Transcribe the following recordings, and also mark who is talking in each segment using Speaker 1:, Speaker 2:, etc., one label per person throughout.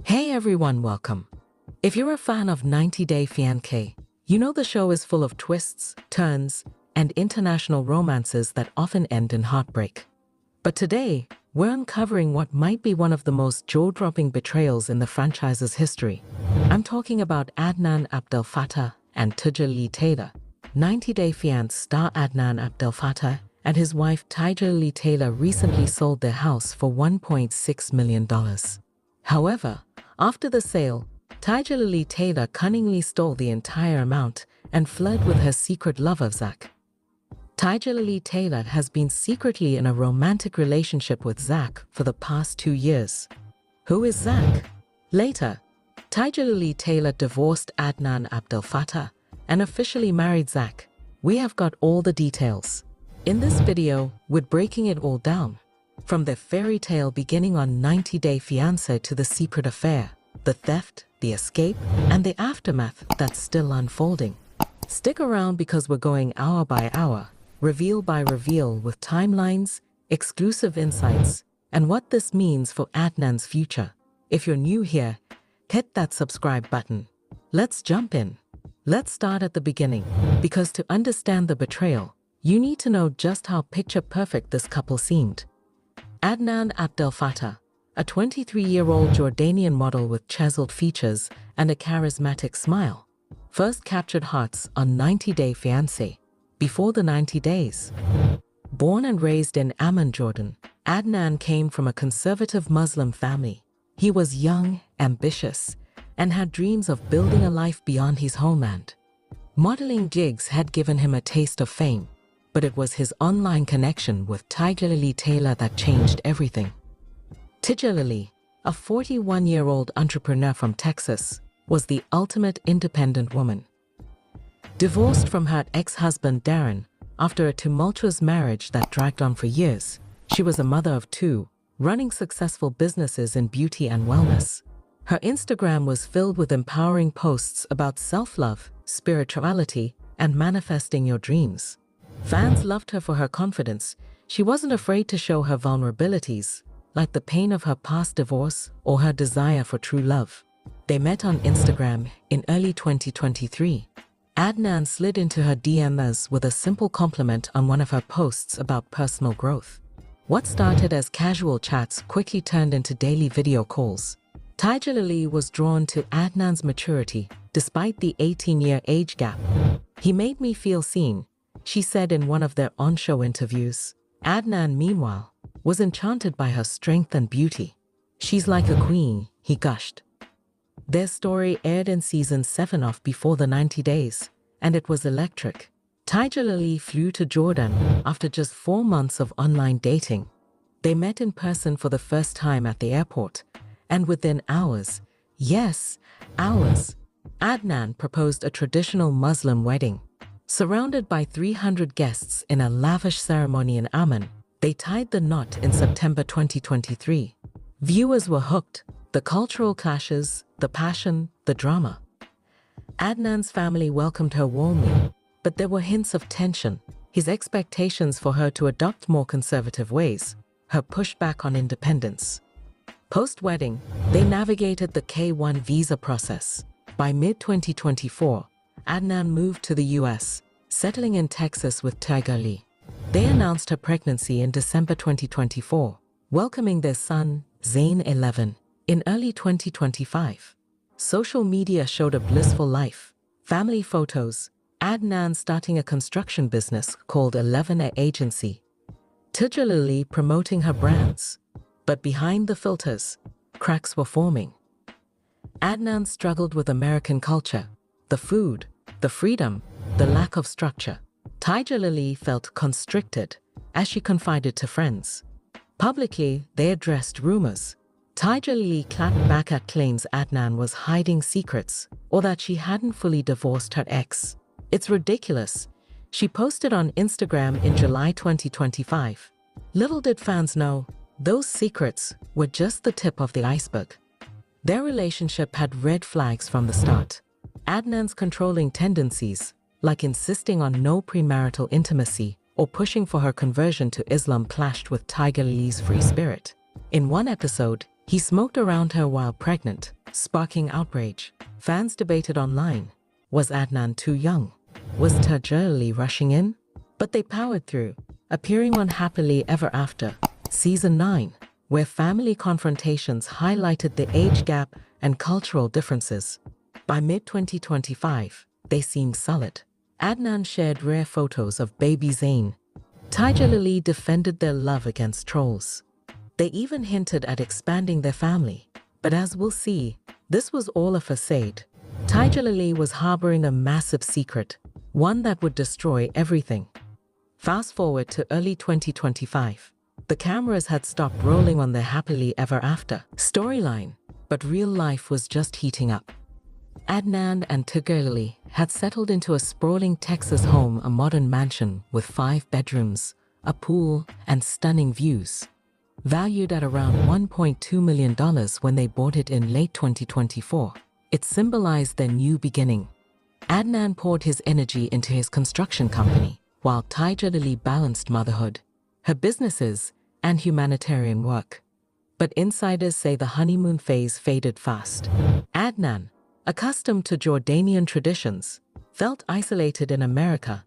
Speaker 1: Hey everyone, welcome. If you're a fan of 90 Day Fiancé, you know the show is full of twists, turns, and international romances that often end in heartbreak. But today, we're uncovering what might be one of the most jaw-dropping betrayals in the franchise's history. I'm talking about Adnan Abdel Fattah and Tigerlily Taylor. 90 Day Fiancé star Adnan Abdel Fattah and his wife Tigerlily Taylor recently sold their house for $1.6 million. However, after the sale, Tigerlily Taylor cunningly stole the entire amount and fled with her secret lover Zach. Tigerlily Taylor has been secretly in a romantic relationship with Zach for the past 2 years. Who is Zach? Later, Tigerlily Taylor divorced Adnan Abdel Fattah and officially married Zach. We have got all the details. In this video, we're breaking it all down. From the fairy tale beginning on 90 Day Fiancé to the secret affair, the theft, the escape, and the aftermath that's still unfolding. Stick around because we're going hour by hour, reveal by reveal with timelines, exclusive insights, and what this means for Adnan's future. If you're new here, hit that subscribe button. Let's jump in. Let's start at the beginning, because to understand the betrayal, you need to know just how picture-perfect this couple seemed. Adnan Abdel Fattah, a 23-year-old Jordanian model with chiseled features and a charismatic smile, first captured hearts on 90 Day Fiancé, before the 90 days. Born and raised in Amman, Jordan, Adnan came from a conservative Muslim family. He was young, ambitious, and had dreams of building a life beyond his homeland. Modeling gigs had given him a taste of fame, but it was his online connection with Tigerlily Taylor that changed everything. Tigerlily, a 41-year-old entrepreneur from Texas, was the ultimate independent woman. Divorced from her ex-husband Darren after a tumultuous marriage that dragged on for years, she was a mother of 2, running successful businesses in beauty and wellness. Her Instagram was filled with empowering posts about self-love, spirituality, and manifesting your dreams. Fans loved her for her confidence. She wasn't afraid to show her vulnerabilities, like the pain of her past divorce or her desire for true love. They met on Instagram in early 2023. Adnan slid into her DMs with a simple compliment on one of her posts about personal growth. What started as casual chats quickly turned into daily video calls. Tigerlily was drawn to Adnan's maturity, despite the 18-year age gap. "He made me feel seen," she said in one of their on-show interviews. Adnan, meanwhile, was enchanted by her strength and beauty. "She's like a queen," he gushed. Their story aired in season 7 of Before the 90 Days, and it was electric. Tigerlily flew to Jordan after just 4 months of online dating. They met in person for the first time at the airport, and within hours, yes, hours, Adnan proposed a traditional Muslim wedding. Surrounded by 300 guests in a lavish ceremony in Amman, they tied the knot in September 2023. Viewers were hooked. The cultural clashes, the passion, the drama. Adnan's family welcomed her warmly, but there were hints of tension. His expectations for her to adopt more conservative ways, her pushback on independence. Post-wedding, they navigated the K-1 visa process. By mid-2024, Adnan moved to the US, settling in Texas with Tigerlily. They announced her pregnancy in December 2024, welcoming their son, Zayn 11, in early 2025. Social media showed a blissful life. Family photos, Adnan starting a construction business called 11 Agency, Tigerlily promoting her brands. But behind the filters, cracks were forming. Adnan struggled with American culture, the food, the freedom, the lack of structure. Tigerlily felt constricted, as she confided to friends. Publicly, they addressed rumors. Tigerlily clapped back at claims Adnan was hiding secrets or that she hadn't fully divorced her ex. "It's ridiculous," she posted on Instagram in July 2025. Little did fans know, those secrets were just the tip of the iceberg. Their relationship had red flags from the start. Adnan's controlling tendencies, like insisting on no premarital intimacy or pushing for her conversion to Islam, clashed with Tigerlily's free spirit. In one episode, he smoked around her while pregnant, sparking outrage. Fans debated online. Was Adnan too young? Was Tigerlily rushing in? But they powered through, appearing on Happily Ever After, Season 9, where family confrontations highlighted the age gap and cultural differences. By mid-2025, they seemed solid. Adnan shared rare photos of baby Zayn. Tigerlily defended their love against trolls. They even hinted at expanding their family. But as we'll see, this was all a facade. Tigerlily was harboring a massive secret, one that would destroy everything. Fast forward to early 2025. The cameras had stopped rolling on their Happily Ever After storyline, but real life was just heating up. Adnan and Tigerlily had settled into a sprawling Texas home, a modern mansion with 5 bedrooms, a pool, and stunning views. Valued at around $1.2 million when they bought it in late 2024, it symbolized their new beginning. Adnan poured his energy into his construction company, while Tigerlily balanced motherhood, her businesses, and humanitarian work. But insiders say the honeymoon phase faded fast. Adnan, accustomed to Jordanian traditions, felt isolated in America.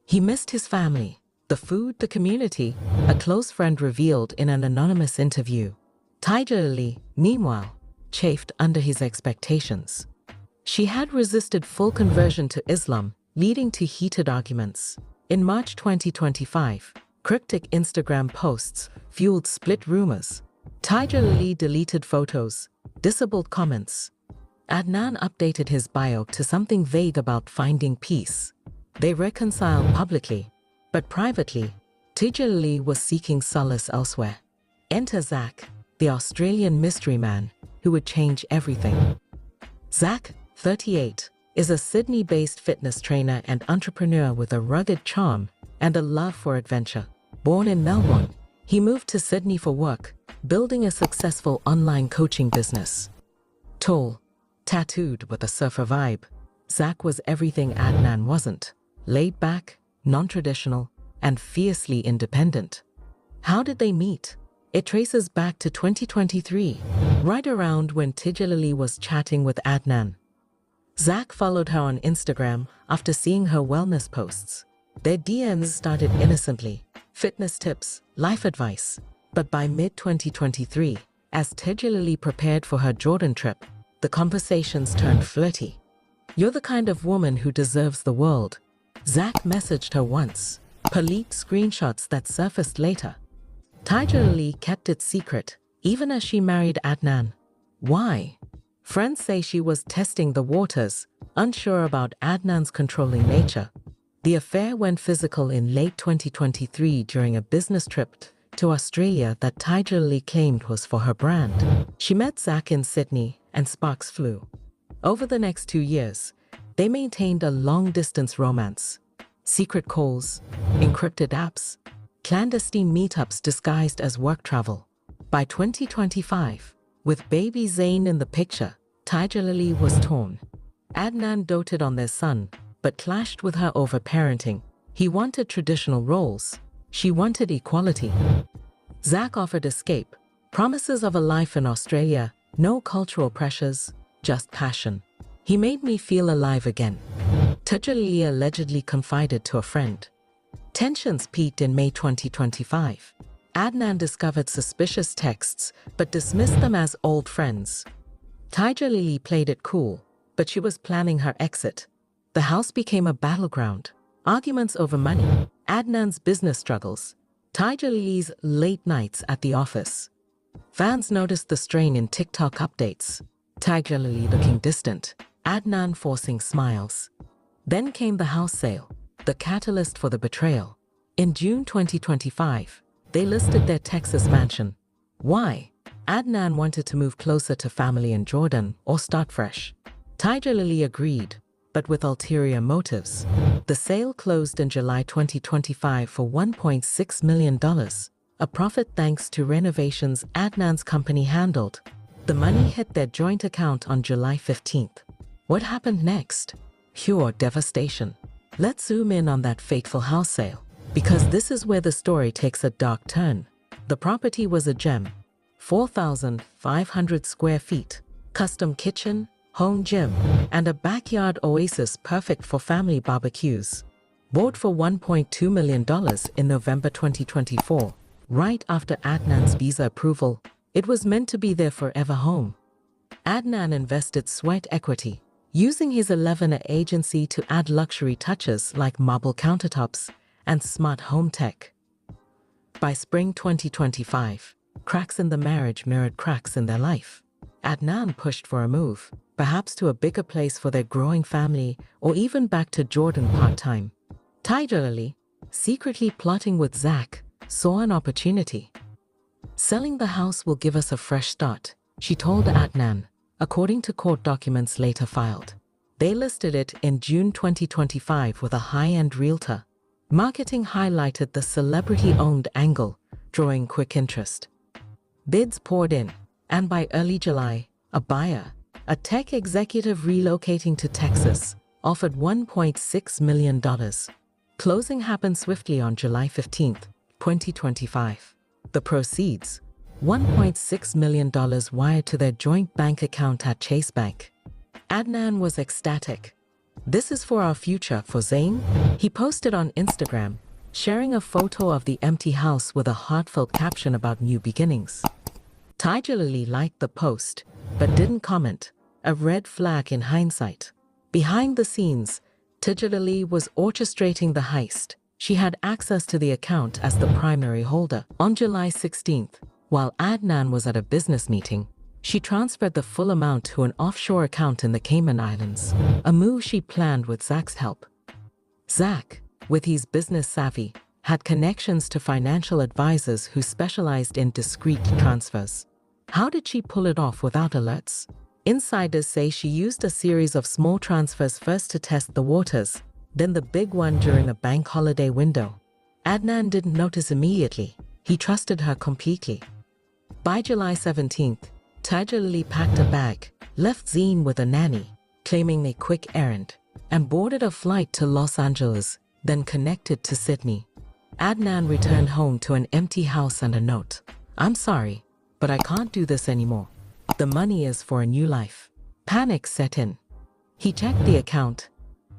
Speaker 1: He missed his family, the food, the community, a close friend revealed in an anonymous interview. Tigerlily, meanwhile, chafed under his expectations. She had resisted full conversion to Islam, leading to heated arguments. In March 2025, cryptic Instagram posts fueled split rumors. Tigerlily deleted photos, disabled comments. Adnan updated his bio to something vague about finding peace. They reconciled publicly, but privately, Tigerlily was seeking solace elsewhere. Enter Zach, the Australian mystery man who would change everything. Zach, 38, is a Sydney-based fitness trainer and entrepreneur with a rugged charm and a love for adventure. Born in Melbourne, he moved to Sydney for work, building a successful online coaching business. Tall, tattooed with a surfer vibe, Zach was everything Adnan wasn't: laid back, non-traditional, and fiercely independent. How did they meet? It traces back to 2023, right around when Tigerlily was chatting with Adnan. Zach followed her on Instagram after seeing her wellness posts. Their DMs started innocently, fitness tips, life advice. But by mid-2023, as Tigerlily prepared for her Jordan trip, the conversations turned flirty. "You're the kind of woman who deserves the world," Zach messaged her once, per leaked screenshots that surfaced later. Tigerlily kept it secret, even as she married Adnan. Why? Friends say she was testing the waters, unsure about Adnan's controlling nature. The affair went physical in late 2023 during a business trip to Australia that Tigerlily claimed was for her brand. She met Zach in Sydney, and sparks flew. Over the next 2 years, they maintained a long-distance romance. Secret calls, encrypted apps, clandestine meetups disguised as work travel. By 2025, with baby Zayn in the picture, Tigerlily was torn. Adnan doted on their son, but clashed with her over parenting. He wanted traditional roles. She wanted equality. Zach offered escape, promises of a life in Australia, no cultural pressures, just passion. "He made me feel alive again," Tigerlily allegedly confided to a friend. Tensions peaked in May 2025. Adnan discovered suspicious texts, but dismissed them as old friends. Tigerlily played it cool, but she was planning her exit. The house became a battleground. Arguments over money, Adnan's business struggles, Tigerlily's late nights at the office. Fans noticed the strain in TikTok updates. Tigerlily looking distant, Adnan forcing smiles. Then came the house sale, the catalyst for the betrayal. In June 2025, they listed their Texas mansion. Why? Adnan wanted to move closer to family in Jordan or start fresh. Tigerlily agreed, but with ulterior motives. The sale closed in July 2025 for $1.6 million, a profit thanks to renovations Adnan's company handled. The money hit their joint account on July 15th. What happened next? Pure devastation. Let's zoom in on that fateful house sale, because this is where the story takes a dark turn. The property was a gem, 4,500 square feet, custom kitchen, home gym, and a backyard oasis perfect for family barbecues. Bought for $1.2 million in November 2024, right after Adnan's visa approval, it was meant to be their forever home. Adnan invested sweat equity, using his 11 agency to add luxury touches like marble countertops and smart home tech. By spring 2025, cracks in the marriage mirrored cracks in their life. Adnan pushed for a move, perhaps to a bigger place for their growing family or even back to Jordan part-time. Tigerlily, secretly plotting with Zach, saw an opportunity. "Selling the house will give us a fresh start," she told Adnan, according to court documents later filed. They listed it in June 2025 with a high-end realtor. Marketing highlighted the celebrity-owned angle, drawing quick interest. Bids poured in, and by early July, a buyer, a tech executive relocating to Texas, offered $1.6 million. Closing happened swiftly on July 15, 2025. The proceeds, $1.6 million wired to their joint bank account at Chase Bank. Adnan was ecstatic. "This is for our future, for Zayn," he posted on Instagram, sharing a photo of the empty house with a heartfelt caption about new beginnings. Tigerlily liked the post, but didn't comment, a red flag in hindsight. Behind the scenes, Tigerlily was orchestrating the heist. She had access to the account as the primary holder. On July 16th, while Adnan was at a business meeting, she transferred the full amount to an offshore account in the Cayman Islands, a move she planned with Zach's help. Zach, with his business savvy, had connections to financial advisors who specialized in discreet transfers. How did she pull it off without alerts? Insiders say she used a series of small transfers first to test the waters, then the big one during a bank holiday window. Adnan didn't notice immediately. He trusted her completely. By July 17th, Tigerlily packed a bag, left Zayn with a nanny, claiming a quick errand, and boarded a flight to Los Angeles, then connected to Sydney. Adnan returned home to an empty house and a note. "I'm sorry, but I can't do this anymore. The money is for a new life." Panic set in. He checked the account.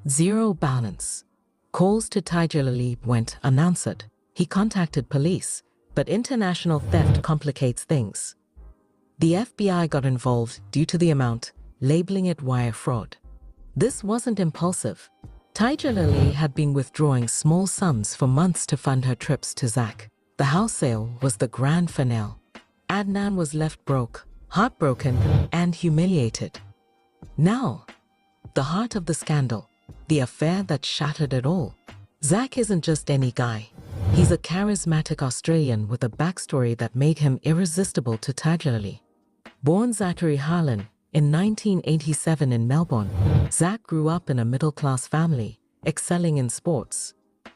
Speaker 1: Zero balance. Calls to Tigerlily went unanswered. He contacted police, but international theft complicates things. The FBI got involved due to the amount, labeling it wire fraud. This wasn't impulsive. Tigerlily had been withdrawing small sums for months to fund her trips to Zach. The house sale was the grand finale. Adnan was left broke, heartbroken, and humiliated. Now, the heart of the scandal, the affair that shattered it all. Zach isn't just any guy. He's a charismatic Australian with a backstory that made him irresistible to Tigerlily. Born Zachary Harlan in 1987 in Melbourne, Zach grew up in a middle-class family, excelling in sports.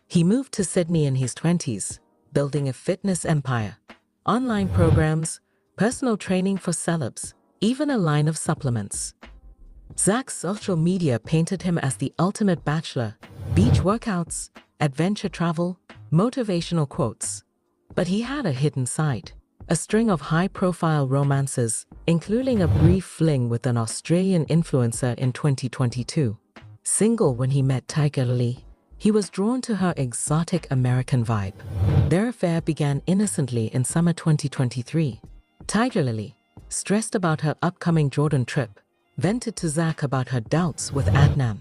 Speaker 1: He moved to Sydney in his 20s, building a fitness empire, online programs, personal training for celebs, even a line of supplements. Zach's social media painted him as the ultimate bachelor: beach workouts, adventure travel, motivational quotes. But he had a hidden side, a string of high-profile romances, including a brief fling with an Australian influencer in 2022. Single when he met Tigerlily, he was drawn to her exotic American vibe. Their affair began innocently in summer 2023. Tigerlily, stressed about her upcoming Jordan trip, vented to Zach about her doubts with Adnan.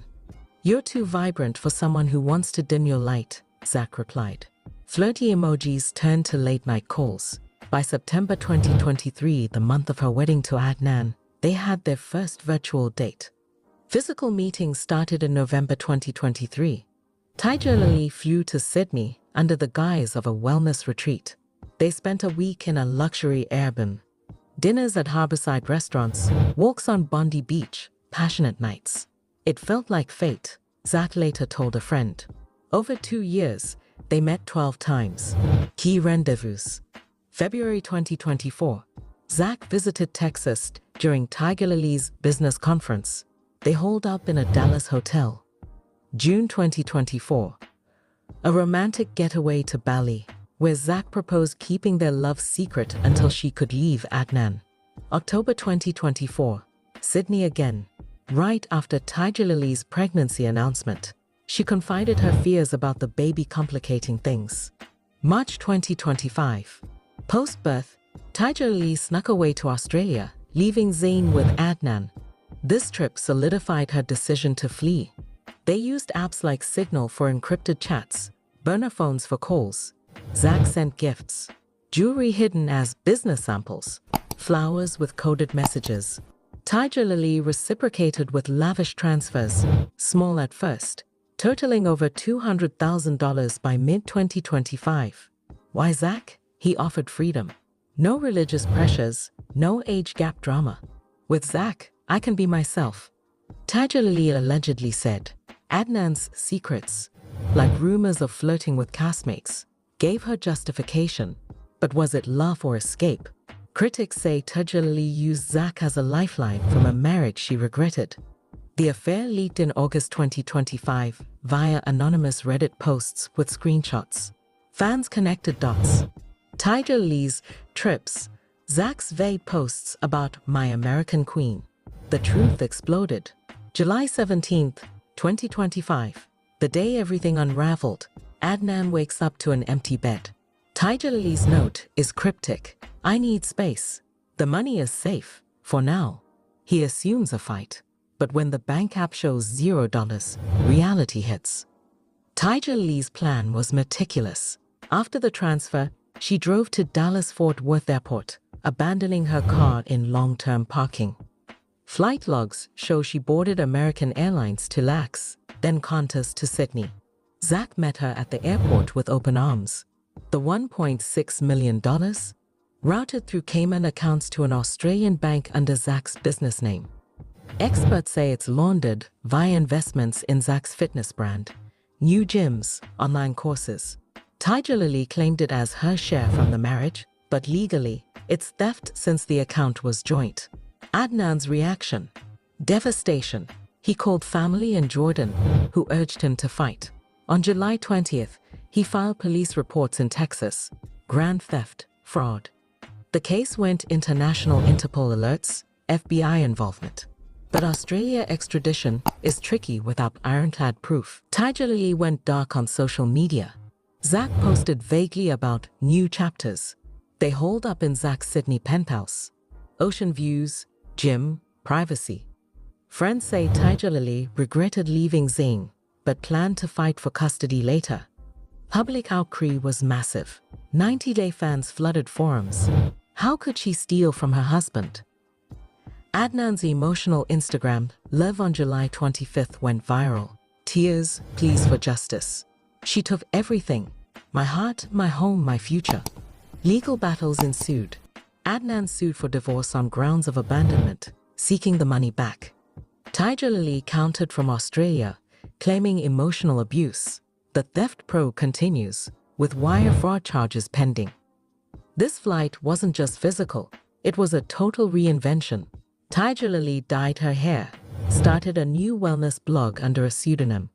Speaker 1: "You're too vibrant for someone who wants to dim your light," Zach replied. Flirty emojis turned to late-night calls. By September 2023, the month of her wedding to Adnan, they had their first virtual date. Physical meetings started in November 2023. Tigerlily flew to Sydney under the guise of a wellness retreat. They spent a week in a luxury Airbnb. Dinners at harborside restaurants, walks on Bondi Beach, passionate nights. It felt like fate, Zach later told a friend. Over 2 years, they met 12 times. Key rendezvous. February 2024, Zach visited Texas during Tigerlily's business conference. They holed up in a Dallas hotel. June 2024, a romantic getaway to Bali, where Zach proposed keeping their love secret until she could leave Adnan. October 2024, Sydney again. Right after Tigerlily's pregnancy announcement, she confided her fears about the baby complicating things. March 2025. Post-birth, Tigerlily snuck away to Australia, leaving Zayn with Adnan. This trip solidified her decision to flee. They used apps like Signal for encrypted chats, burner phones for calls. Zach sent gifts, jewelry hidden as business samples, flowers with coded messages. Tigerlily reciprocated with lavish transfers, small at first, totaling over $200,000 by mid-2025. Why Zach? He offered freedom. No religious pressures, no age gap drama. With Zach, I can be myself. Tigerlily allegedly said. Adnan's secrets, like rumors of flirting with castmates, gave her justification. But was it love or escape? Critics say Tigerlily used Zach as a lifeline from a marriage she regretted. The affair leaked in August 2025 via anonymous Reddit posts with screenshots. Fans connected dots. Tigerlily's trips, Zach's vague posts about My American Queen. The truth exploded. July 17, 2025. The day everything unraveled, Adnan wakes up to an empty bed. Tigerlily's note is cryptic. I need space. The money is safe, for now. He assumes a fight. But when the bank app shows $0, reality hits. Tigerlily's plan was meticulous. After the transfer, she drove to Dallas-Fort Worth Airport, abandoning her car in long-term parking. Flight logs show she boarded American Airlines to LAX, then Qantas to Sydney. Zach met her at the airport with open arms. The $1.6 million? Routed through Cayman accounts to an Australian bank under Zach's business name. Experts say it's laundered via investments in Zach's fitness brand, new gyms, online courses. Tigerlily claimed it as her share from the marriage, but legally, it's theft since the account was joint. Adnan's reaction? Devastation. He called family in Jordan, who urged him to fight. On July 20th, he filed police reports in Texas. Grand theft, fraud. The case went international. Interpol alerts, FBI involvement. But Australia extradition is tricky without ironclad proof. Tigerlily went dark on social media. Zach posted vaguely about new chapters. They holed up in Zach's Sydney penthouse. Ocean views, gym, privacy. Friends say Tigerlily regretted leaving Zayn, but planned to fight for custody later. Public outcry was massive. 90-day fans flooded forums. How could she steal from her husband? Adnan's emotional Instagram live on July 25th went viral. Tears, pleas for justice. She took everything. My heart, my home, my future. Legal battles ensued. Adnan sued for divorce on grounds of abandonment, seeking the money back. Tigerlily countered from Australia, claiming emotional abuse. The theft probe continues, with wire fraud charges pending. This flight wasn't just physical, it was a total reinvention. Tigerlily dyed her hair, started a new wellness blog under a pseudonym.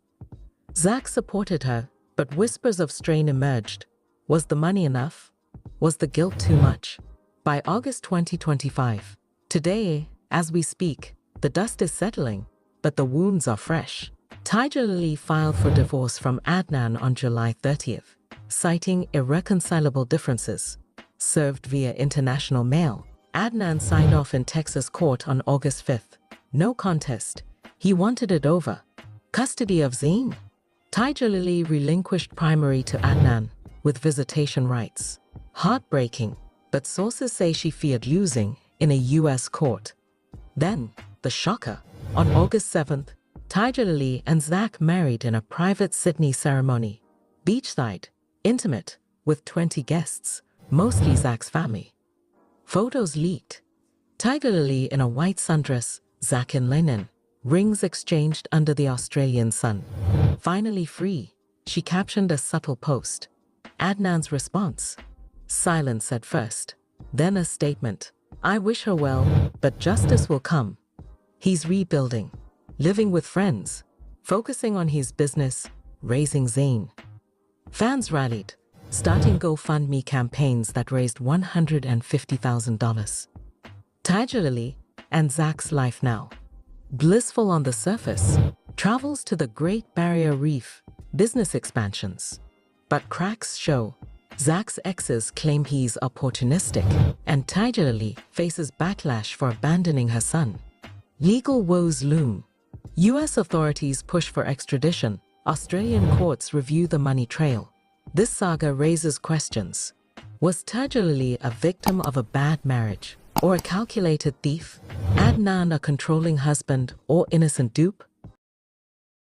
Speaker 1: Zach supported her, but whispers of strain emerged. Was the money enough? Was the guilt too much? By August 2025, today, as we speak, the dust is settling, but the wounds are fresh. Tigerlily filed for divorce from Adnan on July 30th, citing irreconcilable differences. Served via international mail, Adnan signed off in Texas court on August 5th. No contest. He wanted it over. Custody of Zayn? Tigerlily relinquished primary to Adnan, with visitation rights. Heartbreaking, but sources say she feared losing in a U.S. court. Then, the shocker. On August 7th, Tigerlily and Zach married in a private Sydney ceremony. Beachside, intimate, with 20 guests, mostly Zach's family. Photos leaked. Tigerlily in a white sundress, Zach in linen. Rings exchanged under the Australian sun. Finally free, she captioned a subtle post. Adnan's response? Silence at first, then a statement. I wish her well, but justice will come. He's rebuilding, living with friends, focusing on his business, raising Zayn. Fans rallied, starting GoFundMe campaigns that raised $150,000. Tigerlily, and Zach's life now. Blissful on the surface, travels to the Great Barrier Reef, business expansions. But cracks show. Zach's exes claim he's opportunistic, and Tigerlily faces backlash for abandoning her son. Legal woes loom. U.S. authorities push for extradition. Australian courts review the money trail. This saga raises questions. Was Tigerlily a victim of a bad marriage, or a calculated thief? Adnan a controlling husband or innocent dupe?